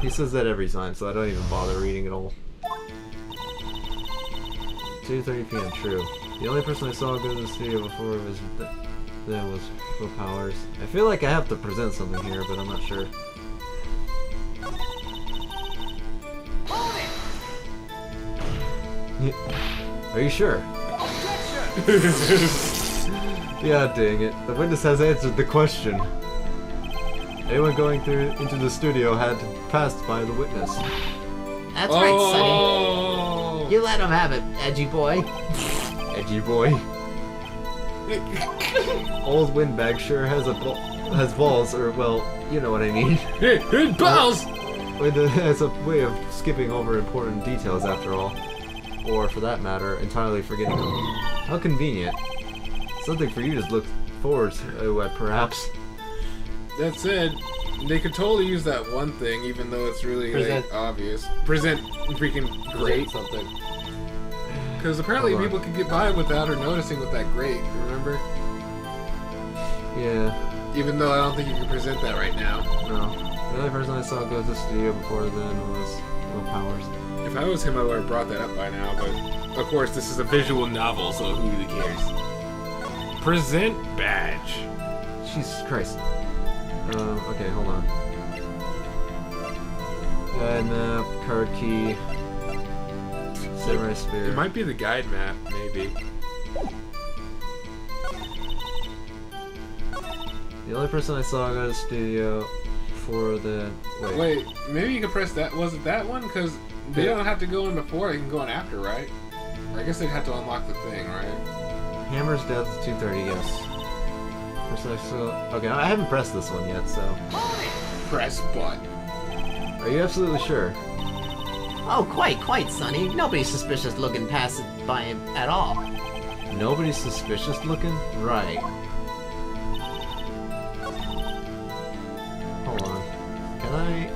He says that every time, so I don't even bother reading it all. 2:30 p.m. True. The only person I saw go to the studio before was Will Powers. I feel like I have to present something here, but I'm not sure. Are you sure? Yeah, dang it. The witness has answered the question. Anyone going into the studio had passed by the witness. That's right, Sonny. You let him have it, edgy boy. Edgy boy. Old windbag sure has balls, or well, you know what I mean. Balls! It's a way of skipping over important details, after all. Or, for that matter, entirely forgetting them. How convenient. Something for you to look forward to, perhaps. That said, they could totally use that one thing, even though it's really like, obvious. Present freaking great something. Because apparently people could get by without her noticing with that grate, remember? Yeah. Even though I don't think you can present that right now. No. The only person I saw go to the studio before then was Will Powers. If I was him, I would have brought that up by now, but of course this is a visual novel, so who really cares? Present badge. Jesus Christ. Okay, hold on. Guide map, card key, samurai spear. It might be the guide map, maybe. The only person I saw go to the studio for the... Wait, maybe you could press that. Was it that one? Because they don't have to go in before, they can go in after, right? I guess they'd have to unlock the thing, right? Hammer's death is 2:30, yes. Okay, I haven't pressed this one yet, so... Press button. Are you absolutely sure? Oh, quite, Sonny. Nobody's suspicious looking past by him at all. Nobody's suspicious looking? Right. Hold on. Can I...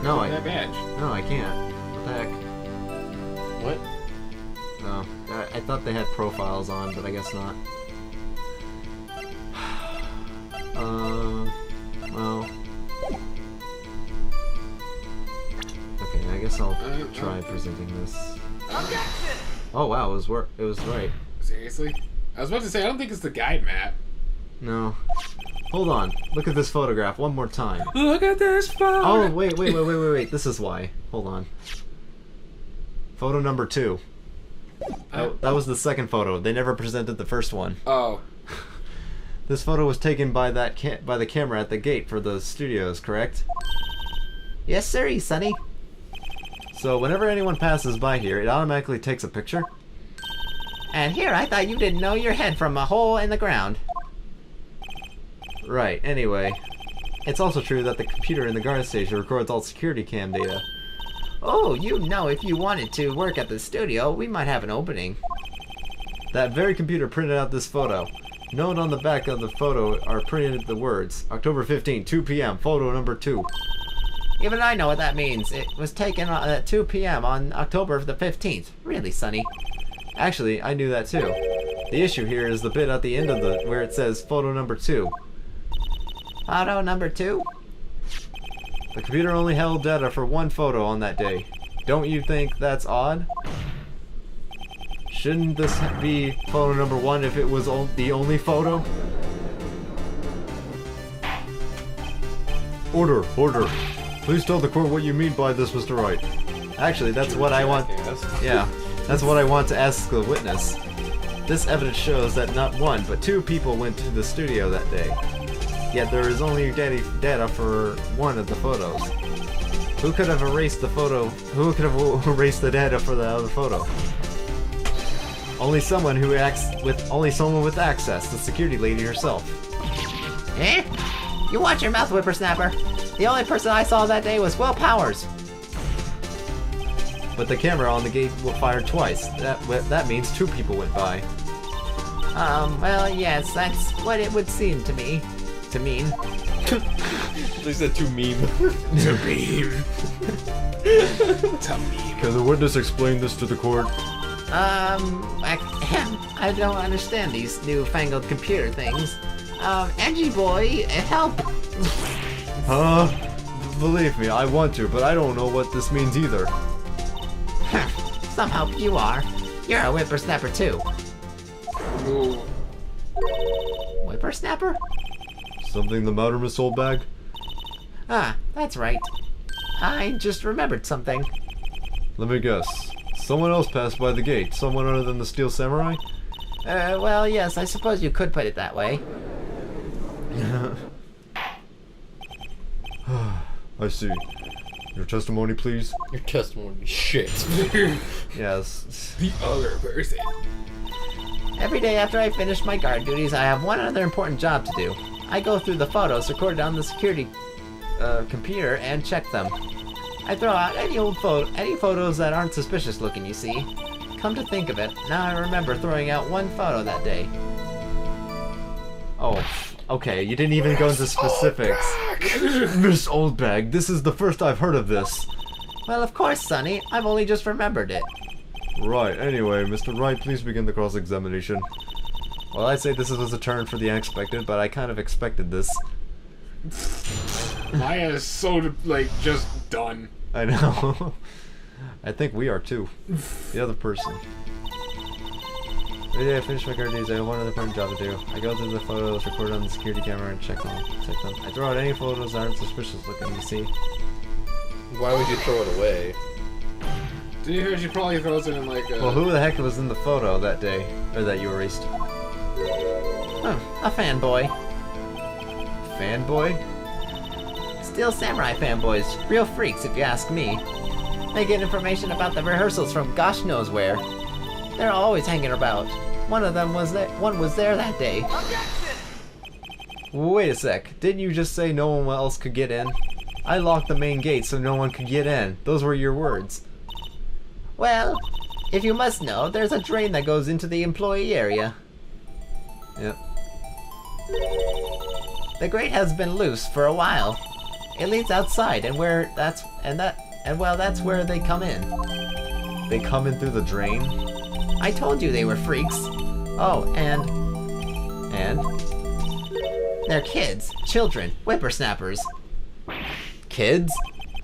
Yeah, that badge. No, I can't. What the heck? What? No. I thought they had profiles on, but I guess not. Well... Okay, I guess I'll try presenting this. Oh wow, it was right. Seriously? I was about to say, I don't think it's the guide map. No. Hold on. Look at this photograph one more time. Look at this photo! Oh, wait. This is why. Hold on. Photo number 2. That was the second photo. They never presented the first one. Oh. This photo was taken by by the camera at the gate for the studios, correct? Yes, sir, Sonny. So whenever anyone passes by here, it automatically takes a picture? And here, I thought you didn't know your head from a hole in the ground. Right, anyway. It's also true that the computer in the guard station records all security cam data. Oh, you know, if you wanted to work at the studio, we might have an opening. That very computer printed out this photo. Note on the back of the photo are printed the words, October 15, 2 p.m., photo number 2. Even I know what that means. It was taken at 2 p.m. on October the 15th. Really, Sonny? Actually, I knew that too. The issue here is the bit at the end of where it says photo number 2. Photo number 2? The computer only held data for one photo on that day. Don't you think that's odd? Shouldn't this be photo number 1 if it was the only photo? Order. Please tell the court what you mean by this, Mr. Wright. Actually, that's what I want. Yeah, that's what I want to ask the witness. This evidence shows that not 1, but 2 people went to the studio that day. Yet there is only data for 1 of the photos. Who could have erased the photo? Who could have erased the data for the other photo? Only someone with access, the security lady herself. Eh? You watch your mouth, whippersnapper. The only person I saw that day was Will Powers. But the camera on the gate fired twice. That means 2 people went by. Well, yes, that's what it would seem to me. To mean. They said to meme. To meme. To meme. Can the witness explain this to the court? I don't understand these newfangled computer things. Edgy boy, help! Huh? Believe me, I want to, but I don't know what this means either. Somehow you are. You're a whippersnapper too. Ooh. Whippersnapper? Something the matter, Miss Oldbag? Ah, that's right. I just remembered something. Let me guess. Someone else passed by the gate. Someone other than the Steel Samurai? Well, yes, I suppose you could put it that way. I see. Your testimony, please? Your testimony shit. Yes. The other person. Every day after I finish my guard duties, I have one other important job to do. I go through the photos recorded on the security computer and check them. I throw out any photos that aren't suspicious looking, you see. Come to think of it, now I remember throwing out one photo that day. Oh, okay, you didn't even go into specifics. Miss Oldbag, this is the first I've heard of this. Well, of course, Sonny. I've only just remembered it. Right, anyway, Mr. Wright, please begin the cross-examination. Well, I'd say this was a turn for the unexpected, but I kind of expected this. Maya is so, like, just done. I know. I think we are too. The other person. Every day I finish my guard duties, I have one other important job to do. I go through the photos recorded on the security camera and check them. I throw out any photos that aren't suspicious looking, you see. Why would you throw it away? Did you hear she probably throws it in, like, Well, who the heck was in the photo that day? Or that you erased? Oh, a fanboy. Fanboy? Steel Samurai fanboys. Real freaks, if you ask me. They get information about the rehearsals from gosh knows where. They're always hanging about. One was there that day. Wait a sec. Didn't you just say no one else could get in? I locked the main gate so no one could get in. Those were your words. Well, if you must know, there's a drain that goes into the employee area. Yep. The grate has been loose for a while. It leads outside, and that's where they come in. They come in through the drain? I told you they were freaks. Oh, and they're kids, children, whippersnappers. Kids?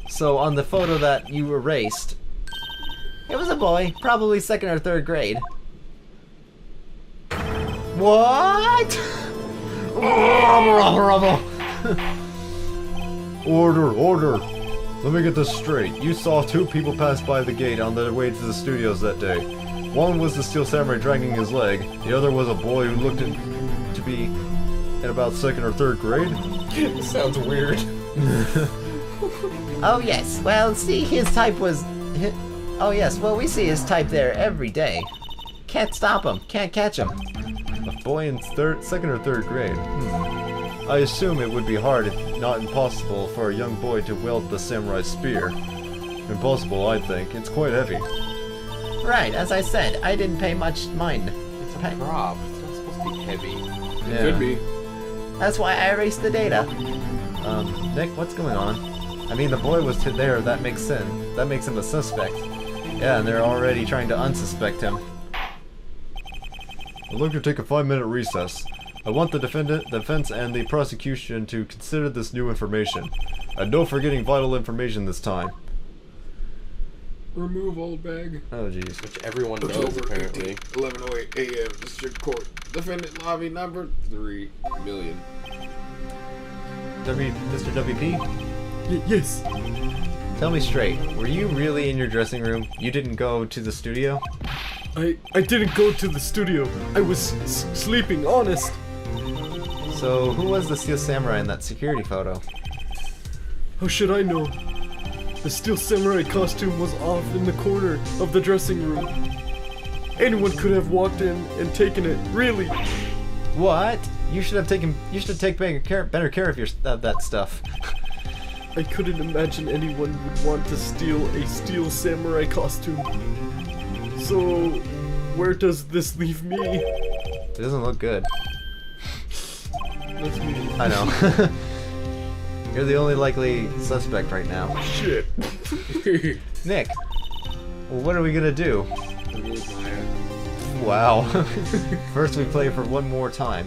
So on the photo that you erased, It was a boy, probably 2nd or 3rd grade. what? Order. Let me get this straight. You saw 2 people pass by the gate on their way to the studios that day. One was the Steel Samurai dragging his leg. The other was a boy who looked to be in about 2nd or 3rd grade. Sounds weird. Oh yes, well see his type was... Oh yes, well we see his type there every day. Can't stop him, can't catch him. A boy in 2nd or 3rd grade. I assume it would be hard, if not impossible, for a young boy to wield the samurai spear. Impossible, I think. It's quite heavy. Right, as I said, I didn't pay much mind. It's a prop. It's not supposed to be heavy. Yeah. Could be. That's why I erased the data. Nick, what's going on? I mean, the boy was there. That makes sense. That makes him a suspect. Yeah, and they're already trying to unsuspect him. I'd like to take a 5-minute recess. I want the defense and the prosecution to consider this new information. And no forgetting vital information this time. Remove old bag. Oh, jeez. Which everyone knows, October apparently. 11:08 a.m. District Court. Defendant lobby number 3 million. Mr. WP? Yes. Tell me straight, were you really in your dressing room? You didn't go to the studio? I didn't go to the studio. I was sleeping, honest. So, who was the Steel Samurai in that security photo? How should I know? The Steel Samurai costume was off in the corner of the dressing room. Anyone could have walked in and taken it, really. What? You should take better care of that stuff. I couldn't imagine anyone would want to steal a Steel Samurai costume. So, where does this leave me? It doesn't look good. That's me. I know. You're the only likely suspect right now. Shit. Nick, well, what are we gonna do? Remove Maya. Wow. First we play for one more time.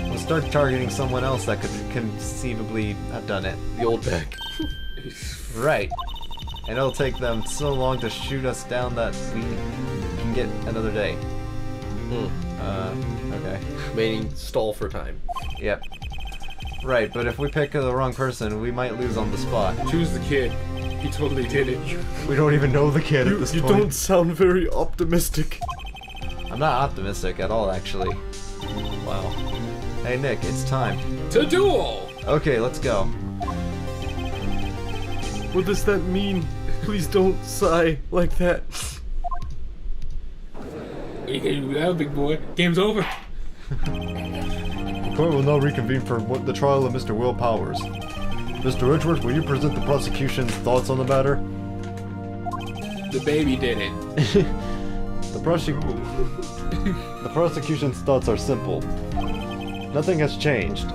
We'll start targeting someone else that could conceivably have done it. The old back. Right. And it'll take them so long to shoot us down that we can get another day. Okay. Meaning stall for time. Yep. Right, but if we pick the wrong person, we might lose on the spot. Choose the kid. He totally did it. We don't even know the kid at this You point. don't sound very optimistic. I'm not optimistic at all, actually. Wow. Hey, Nick, it's time. To duel! Okay, let's go. What does that mean? Please don't sigh like that. What are you gonna do with that, big boy? Game's over. The court will now reconvene for the trial of Mr. Will Powers. Mr. Edgeworth, will you present the prosecution's thoughts on the matter? The baby did it. The prosecution's thoughts are simple. Nothing has changed.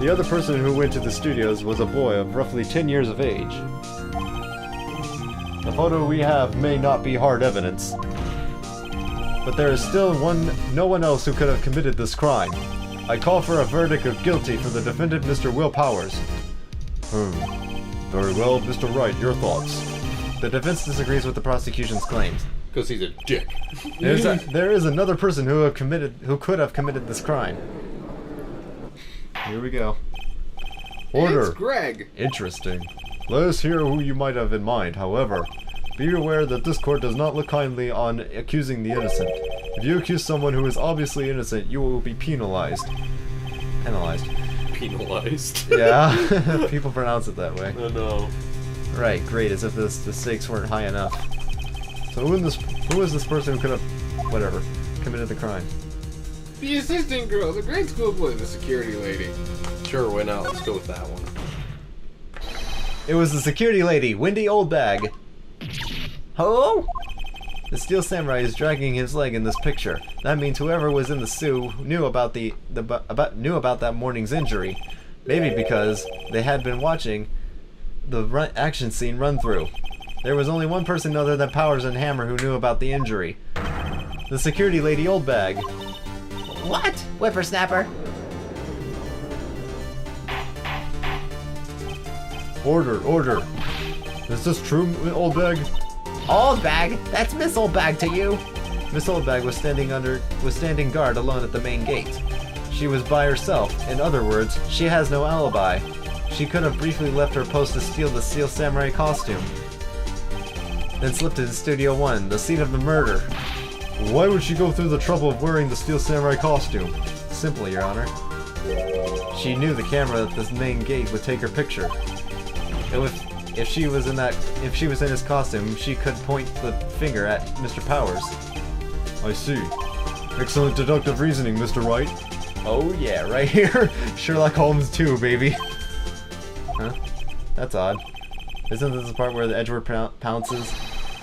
The other person who went to the studios was a boy of roughly 10 years of age. The photo we have may not be hard evidence, but there is still no one else who could have committed this crime. I call for a verdict of guilty for the defendant, Mr. Will Powers. Very well, Mr. Wright, your thoughts. The defense disagrees with the prosecution's claims. Because he's a dick. There is another person who could have committed this crime. Here we go. Order. It's Greg. Interesting. Let us hear who you might have in mind. However, be aware that this court does not look kindly on accusing the innocent. If you accuse someone who is obviously innocent, you will be penalized. Penalized. Penalized. Yeah, people pronounce it that way. Oh no. Right, great, as if the stakes weren't high enough. So who is this person who could have, whatever, committed the crime? The assistant girl, the grade school boy, the security lady. Sure, why not? Let's go with that one. It was the security lady, Wendy Oldbag. Hello? The Steel Samurai is dragging his leg in this picture. That means whoever was in the Sioux knew about that morning's injury. Maybe because they had been watching the action scene run through. There was only one person other than Powers and Hammer who knew about the injury. The security lady Oldbag. What? Whippersnapper? Order. Is this true, Oldbag? Old bag? That's Miss Old Bag to you. Miss Oldbag was standing guard alone at the main gate. She was by herself. In other words, she has no alibi. She could have briefly left her post to steal the Steel Samurai costume, then slipped into Studio 1, the scene of the murder. Why would she go through the trouble of wearing the Steel Samurai costume? Simple, Your Honor. She knew the camera at the main gate would take her picture. If she was in his costume, she could point the finger at Mr. Powers. I see. Excellent deductive reasoning, Mr. Wright. Oh yeah, right here. Sherlock Holmes 2, baby. Huh? That's odd. Isn't this the part where the Edgeworth pounces?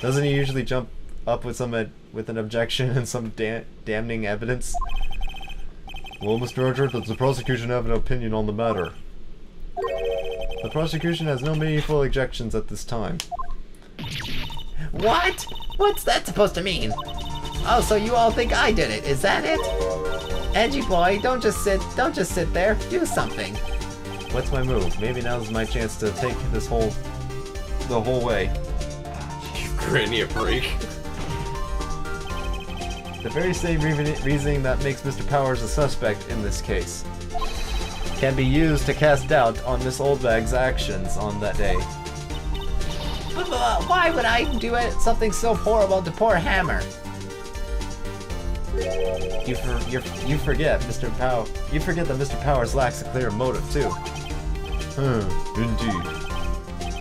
Doesn't he usually jump up with an objection and some damning evidence? Well, Mr. Edgeworth, does the prosecution have an opinion on the matter? The prosecution has no meaningful objections at this time. What? What's that supposed to mean? Oh, so you all think I did it? Is that it? Edgy boy, don't just sit there. Do something. What's my move? Maybe now's my chance to take the whole way. Give Granny a break. The very same reasoning that makes Mr. Powers a suspect in this case can be used to cast doubt on Miss Oldbag's actions on that day. Why would I do something so horrible to poor Hammer? You forget that Mr. Powers lacks a clear motive too. Indeed.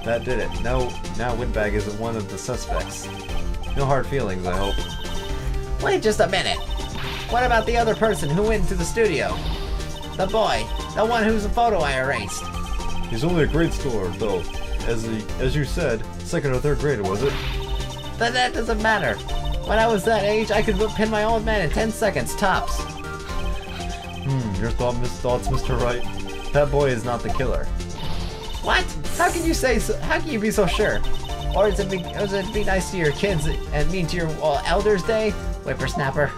That did it. Now Windbag isn't one of the suspects. No hard feelings, I hope. Wait just a minute. What about the other person who went to the studio? The boy. The one whose photo I erased. He's only a grade schooler, though. As you said, second or third grade, was it? That doesn't matter. When I was that age, I could pin my old man in 10 seconds, tops. Your thoughts, Mr. Wright? That boy is not the killer. What? How can you say so? How can you be so sure? Or is it be nice to your kids and mean to your elders' day? Whippersnapper.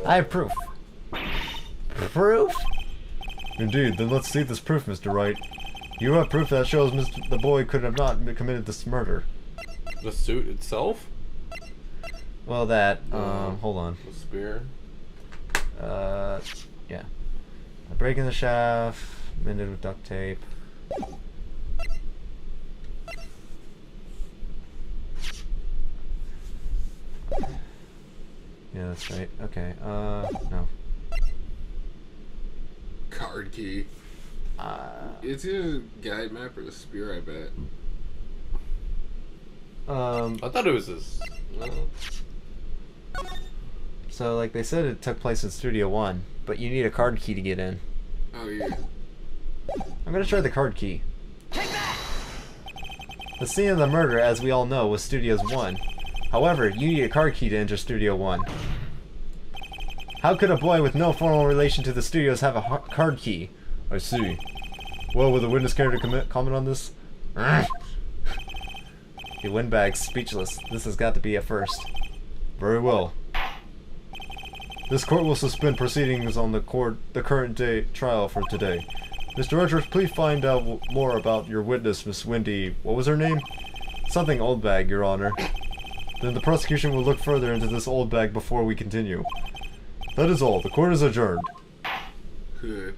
I have proof. Proof? Indeed, then let's see this proof, Mr. Wright. You have proof that shows the boy could have not committed this murder. The suit itself? Well, that, hold on. The spear? Yeah. Breaking the shaft, mended with duct tape. Yeah, that's right. Okay, no. Card key. It's either the guide map or the spear, I bet. I thought it was this. So, like, they said it took place in Studio 1, but you need a card key to get in. Oh, yeah. I'm gonna try the card key. The scene of the murder, as we all know, was Studios 1. However, you need a card key to enter Studio 1. How could a boy with no formal relation to the studios have a card key? I see. Well, will the witness care to comment on this? The windbag's speechless. This has got to be a first. Very well. This court will suspend proceedings on the current day trial for today. Mr. Edwards, please find out more about your witness, Miss Wendy. What was her name? Something Oldbag, Your Honor. Then the prosecution will look further into this old bag before we continue. That is all. The court is adjourned. Good.